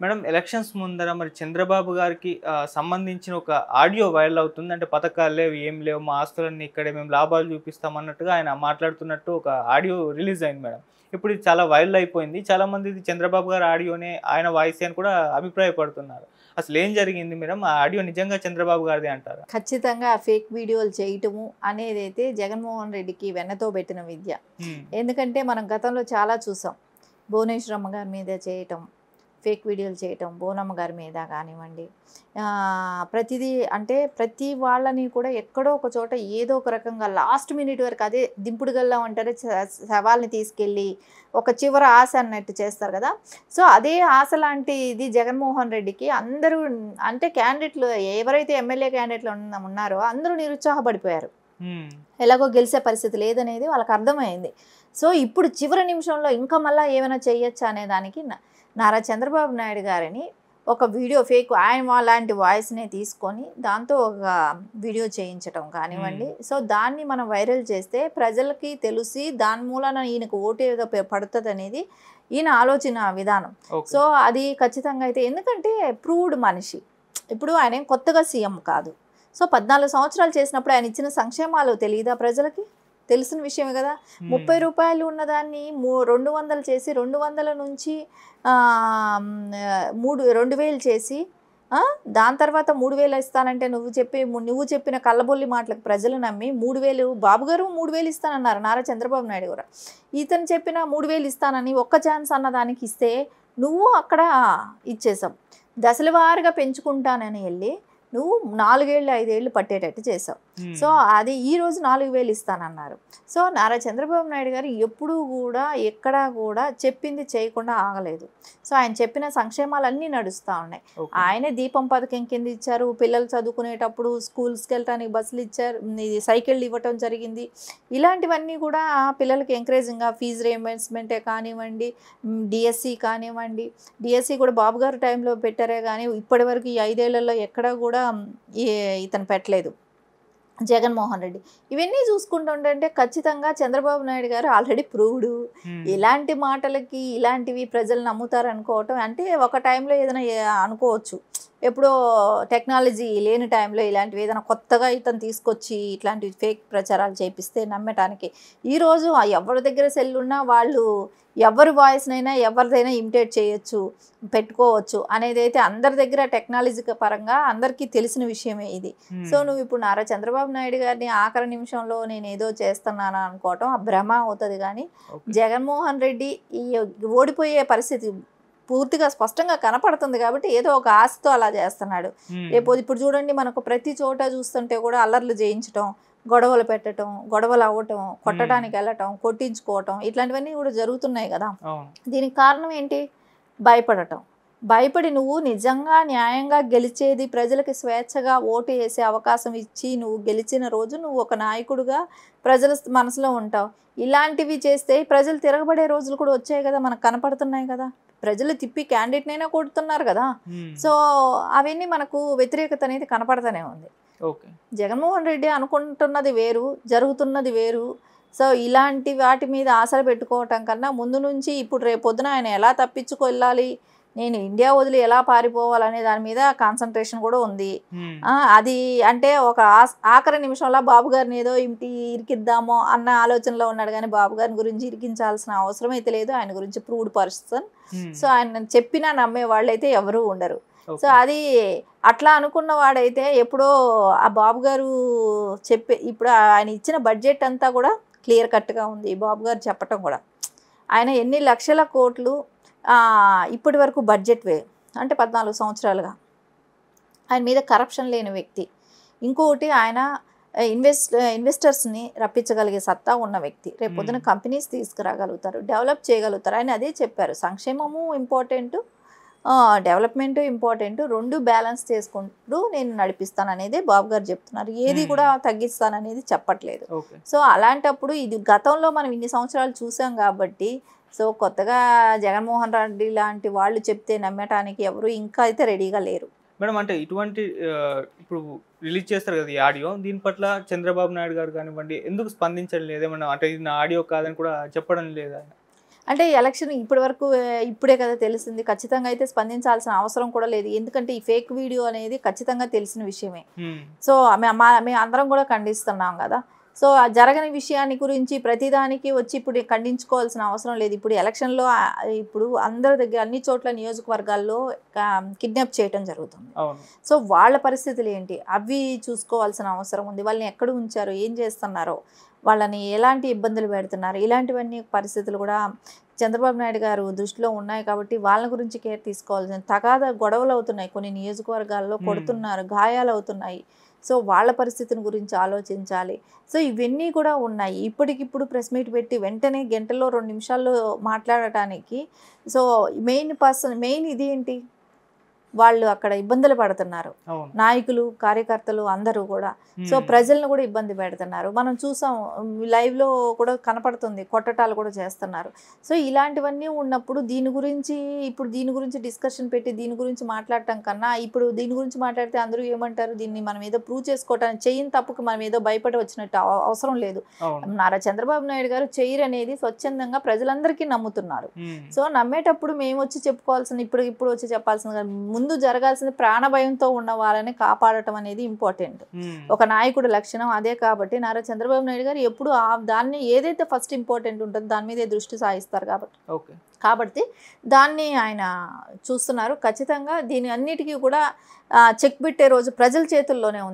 Madam elections ముందర మరి చంద్రబాబు గారికి సంబంధించిన ఒక ఆడియో వైరల్ అవుతుంది. అంటే పథకాలు లేవు, ఏం లేవు, మా ఆస్తులన్నీ ఇక్కడే మేము లాభాలు చూపిస్తాం అన్నట్టుగా ఆయన మాట్లాడుతున్నట్టు ఒక ఆడియో రిలీజ్ అయింది మేడం. ఇప్పుడు ఇది చాలా వైరల్ అయిపోయింది. చాలామంది ఇది చంద్రబాబు గారి ఆడియోనే, ఆయన వాయిసే అని కూడా అభిప్రాయపడుతున్నారు. అసలు ఏం జరిగింది మేడం? ఆ ఆడియో నిజంగా చంద్రబాబు గారిదే అంటారా? ఖచ్చితంగా ఫేక్ వీడియోలు చేయటము అనేదైతే జగన్మోహన్ రెడ్డికి వెన్నతో పెట్టిన విద్య. ఎందుకంటే మనం గతంలో చాలా చూసాం. భువనేశ్వరమ్మ గారి మీద చేయటం, ఫేక్ వీడియోలు చేయటం, బోనమ్మ గారి మీద కానివ్వండి, ప్రతిదీ అంటే ప్రతి వాళ్ళని కూడా ఎక్కడో ఒక చోట ఏదో ఒక రకంగా లాస్ట్ మినిట్ వరకు అదే దింపుడు గల్లం అంటారే, శవాల్ని తీసుకెళ్ళి ఒక చివర ఆశ అన్నట్టు చేస్తారు కదా. సో అదే ఆశ లాంటి ఇది జగన్మోహన్ రెడ్డికి అందరూ అంటే క్యాండిడేట్లు ఎవరైతే ఎమ్మెల్యే క్యాండిడేట్లు ఉన్నారో అందరూ నిరుత్సాహపడిపోయారు. ఎలాగో గెలిచే పరిస్థితి లేదనేది వాళ్ళకి అర్థమైంది. సో ఇప్పుడు చివరి నిమిషంలో ఇంకా మళ్ళీ ఏమైనా చేయొచ్చా అనే దానికి నారా చంద్రబాబు నాయుడు గారిని ఒక వీడియో ఫేక్ ఆయన లాంటి వాయిస్నే తీసుకొని దాంతో ఒక వీడియో చేయించటం కానివ్వండి. సో దాన్ని మనం వైరల్ చేస్తే ప్రజలకి తెలిసి దాని మూలన ఈయనకు ఓటు ఏదో పడుతుంది అనేది ఈయన ఆలోచన విధానం. సో అది ఖచ్చితంగా అయితే, ఎందుకంటే ప్రూవ్డ్ మనిషి. ఇప్పుడు ఆయన కొత్తగా సీఎం కాదు. సో 14 సంవత్సరాలు చేసినప్పుడు ఆయన ఇచ్చిన సంక్షేమాలు తెలియదా ప్రజలకి? తెలిసిన విషయమే కదా. 30 రూపాయలు ఉన్నదాన్ని 200 చేసి 200 నుంచి 2000 చేసి దాని తర్వాత 3000 ఇస్తానంటే నువ్వు చెప్పిన కళ్ళబొల్లి మాటలకు ప్రజలు నమ్మి 3000 బాబు గారు 3000 ఇస్తానన్నారు నారా చంద్రబాబు నాయుడు గారు. ఇతను చెప్పిన 3000 ఇస్తానని ఒక్క ఛాన్స్ అన్నదానికి ఇస్తే నువ్వు అక్కడ ఇచ్చేసావు. దశల వారీగా పెంచుకుంటానని వెళ్ళి నువ్వు 4 ఏళ్ళు 5 ఏళ్ళు పట్టేటట్టు చేసావు. సో అది ఈరోజు 4000 ఇస్తానన్నారు. సో నారా చంద్రబాబు నాయుడు గారు ఎప్పుడూ కూడా ఎక్కడా కూడా చెప్పింది చేయకుండా ఆగలేదు. సో ఆయన చెప్పిన సంక్షేమాలన్నీ నడుస్తూ ఉన్నాయి. ఆయనే దీపం పథకం కింద ఇచ్చారు, పిల్లలు చదువుకునేటప్పుడు స్కూల్స్కి వెళ్ళటానికి బస్సులు ఇచ్చారు, సైకిళ్ళు ఇవ్వటం జరిగింది. ఇలాంటివన్నీ కూడా పిల్లలకి ఎంకరేజింగ్గా ఫీజు రియంబర్స్మెంటే కానివ్వండి, డిఎస్సి కానివ్వండి. డిఎస్సి కూడా బాబు గారు టైంలో పెట్టారే కానీ ఇప్పటి వరకు ఈ 5 ఏళ్లలో ఎక్కడా కూడా ఇతను పెట్టలేదు జగన్మోహన్ రెడ్డి. ఇవన్నీ చూసుకుంటుంటే ఖచ్చితంగా చంద్రబాబు నాయుడు గారు ఆల్రెడీ ప్రూవ్డ్. ఇలాంటి మాటలకి ఇలాంటివి ప్రజలు నమ్ముతారు అనుకోవటం అంటే ఒక టైంలో ఏదైనా అనుకోవచ్చు. ఎప్పుడో టెక్నాలజీ లేని టైంలో ఇలాంటివి ఏదైనా కొత్తగా ఇతను తీసుకొచ్చి ఇట్లాంటివి ఫేక్ ప్రచారాలు చేపిస్తే నమ్మటానికి. ఈరోజు ఎవరి దగ్గర సెల్ ఉన్నా వాళ్ళు ఎవరి వాయిస్నైనా ఎవరిదైనా ఇమిటేట్ చేయొచ్చు, పెట్టుకోవచ్చు అనేది అయితే అందరి దగ్గర టెక్నాలజీ పరంగా అందరికీ తెలిసిన విషయమే ఇది. సో నువ్వు ఇప్పుడు నారా చంద్రబాబు నాయుడు గారిని ఆఖరి నిమిషంలో నేను ఏదో చేస్తున్నాను అనుకోవటం ఆ భ్రమ అవుతుంది. కానీ జగన్మోహన్ రెడ్డి ఈ ఓడిపోయే పరిస్థితి పూర్తిగా స్పష్టంగా కనపడుతుంది కాబట్టి ఏదో ఒక ఆశతో అలా చేస్తున్నాడు. రేపు ఇప్పుడు చూడండి, మనకు ప్రతి చోట చూస్తుంటే కూడా అల్లర్లు చేయించటం, గొడవలు పెట్టడం, గొడవలు అవ్వటం, కొట్టడానికి వెళ్ళటం, కొట్టించుకోవటం ఇట్లాంటివన్నీ కూడా జరుగుతున్నాయి కదా. దీనికి కారణం ఏంటి? భయపడటం. భయపడి నువ్వు నిజంగా న్యాయంగా గెలిచేది, ప్రజలకి స్వేచ్ఛగా ఓటు వేసే అవకాశం ఇచ్చి నువ్వు గెలిచిన రోజు నువ్వు ఒక నాయకుడుగా ప్రజల మనసులో ఉంటావు. ఇలాంటివి చేస్తే ప్రజలు తిరగబడే రోజులు కూడా వచ్చాయి కదా, మనకు కనపడుతున్నాయి కదా. ప్రజలు తిప్పి క్యాండిడేట్నైనా కొడుతున్నారు కదా. సో అవన్నీ మనకు వ్యతిరేకత అనేది కనపడుతూనే ఉంది. జగన్మోహన్ రెడ్డి అనుకుంటున్నది వేరు, జరుగుతున్నది వేరు. సో ఇలాంటి వాటి మీద ఆశలు పెట్టుకోవటం కన్నా ముందు నుంచి ఇప్పుడు రేపొద్దున ఆయన ఎలా తప్పించుకెళ్ళాలి, నేను ఇండియా వదిలి ఎలా పారిపోవాలనే దాని మీద కాన్సన్ట్రేషన్ కూడా ఉంది. అది అంటే ఒక ఆఖరి నిమిషంలో బాబు గారిని ఏదో ఇరికిద్దామో అన్న ఆలోచనలో ఉన్నాడు. కానీ బాబు గారిని గురించి ఇరికించాల్సిన అవసరం అయితే లేదు. ఆయన గురించి ప్రూవ్డ్ పర్సన్. సో ఆయన చెప్పినా నమ్మే వాళ్ళు అయితే ఎవరూ ఉండరు. సో అది అట్లా అనుకున్న వాడైతే ఎప్పుడో ఆ బాబు గారు ఇప్పుడు ఆయన ఇచ్చిన బడ్జెట్ అంతా కూడా క్లియర్ కట్గా ఉంది. బాబు గారు చెప్పటం కూడా ఆయన ఎన్ని లక్షల కోట్లు ఇప్పటి వరకు బడ్జెట్ అంటే 14 సంవత్సరాలుగా ఆయన మీద కరప్షన్ లేని వ్యక్తి. ఇంకొకటి ఆయన ఇన్వెస్టర్స్ని రప్పించగలిగే సత్తా ఉన్న వ్యక్తి. రేపు పొద్దున కంపెనీస్ తీసుకురాగలుగుతారు, డెవలప్ చేయగలుగుతారు. ఆయన అదే చెప్పారు, సంక్షేమము ఇంపార్టెంట్, డెవలప్మెంట్ ఇంపార్టెంట్, రెండు బ్యాలెన్స్ చేసుకుంటూ నేను నడిపిస్తాను అనేది బాబు గారు చెప్తున్నారు. ఏది కూడా తగ్గిస్తాననేది చెప్పట్లేదు. సో అలాంటప్పుడు ఇది గతంలో మనం ఇన్ని సంవత్సరాలు చూసాం కాబట్టి సో కొత్తగా జగన్మోహన్ రెడ్డి లాంటి వాళ్ళు చెప్తే నమ్మటానికి ఎవరు ఇంకా అయితే రెడీగా లేరు. మేడం అంటే ఇటువంటి ఇప్పుడు రిలీజ్ చేస్తారు కదా ఈ ఆడియో, దీని పట్ల చంద్రబాబు నాయుడు గారు కానివ్వండి ఎందుకు స్పందించడం లేదు? ఏమన్నా అంటే ఇది నా ఆడియో కాదని కూడా చెప్పడం లేదా? అంటే ఎలక్షన్ ఇప్పటి వరకు ఇప్పుడే కదా తెలిసింది, ఖచ్చితంగా అయితే స్పందించాల్సిన అవసరం కూడా లేదు. ఎందుకంటే ఈ ఫేక్ వీడియో అనేది ఖచ్చితంగా తెలిసిన విషయమే. సో మేము అందరం కూడా ఖండిస్తున్నాం కదా. సో ఆ జరగని విషయాన్ని గురించి ప్రతిదానికి వచ్చి ఇప్పుడు ఖండించుకోవాల్సిన అవసరం లేదు. ఇప్పుడు ఎలక్షన్లో ఇప్పుడు అందరి దగ్గర అన్ని చోట్ల నియోజకవర్గాల్లో కిడ్నాప్ చేయటం జరుగుతుంది. సో వాళ్ళ పరిస్థితులు ఏంటి అవి చూసుకోవాల్సిన అవసరం ఉంది. వాళ్ళని ఎక్కడ ఉంచారో, ఏం చేస్తున్నారో, వాళ్ళని ఎలాంటి ఇబ్బందులు పెడుతున్నారు, ఇలాంటివన్నీ పరిస్థితులు కూడా చంద్రబాబు నాయుడు గారు దృష్టిలో ఉన్నాయి. కాబట్టి వాళ్ళ గురించి కేర్ తీసుకోవాల్సిన తగాదా గొడవలు అవుతున్నాయి, కొన్ని నియోజకవర్గాల్లో కొడుతున్నారు, గాయాలు అవుతున్నాయి. సో వాళ్ళ పరిస్థితిని గురించి ఆలోచించాలి. సో ఇవన్నీ కూడా ఉన్నాయి. ఇప్పటికిప్పుడు ప్రెస్ మీట్ పెట్టి వెంటనే గంటల్లో 2 నిమిషాల్లో మాట్లాడటానికి సో మెయిన్ ఇది ఏంటి, వాళ్ళు అక్కడ ఇబ్బందులు పడుతున్నారు, నాయకులు కార్యకర్తలు అందరూ కూడా. సో ప్రజలను కూడా ఇబ్బంది పెడుతున్నారు. మనం చూసాం లైవ్లో కూడా కనపడుతుంది, కొట్టటాలు కూడా చేస్తున్నారు. సో ఇలాంటివన్నీ ఉన్నప్పుడు దీని గురించి డిస్కషన్ పెట్టి దీని గురించి మాట్లాడటం కన్నా ఇప్పుడు దీని గురించి మాట్లాడితే అందరూ ఏమంటారు, దీన్ని మనం ఏదో ప్రూవ్ చేసుకోవటానికి చెయ్యని తప్పుకు మనం ఏదో భయపడి వచ్చినట్టు అవసరం లేదు. నారా చంద్రబాబు నాయుడు గారు చెయ్యరు అనేది స్వచ్ఛందంగా ప్రజలందరికీ నమ్ముతున్నారు. సో నమ్మేటప్పుడు మేము వచ్చి చెప్పుకోవాల్సిన ఇప్పుడు వచ్చి చెప్పాల్సిన ముందు జరగాల్సిన ప్రాణభయంతో ఉన్న వాళ్ళని కాపాడటం అనేది ఇంపార్టెంట్. ఒక నాయకుడు లక్షణం అదే. కాబట్టి నారా చంద్రబాబు నాయుడు గారు ఎప్పుడు దాన్ని ఏదైతే ఫస్ట్ ఇంపార్టెంట్ ఉంటుందో దాని మీదే దృష్టి సాయిస్తారు. కాబట్టి దాన్ని ఆయన చూస్తున్నారు. ఖచ్చితంగా దీని అన్నిటికీ కూడా చెక్ పెట్టే రోజు ప్రజల చేతుల్లోనే ఉంది.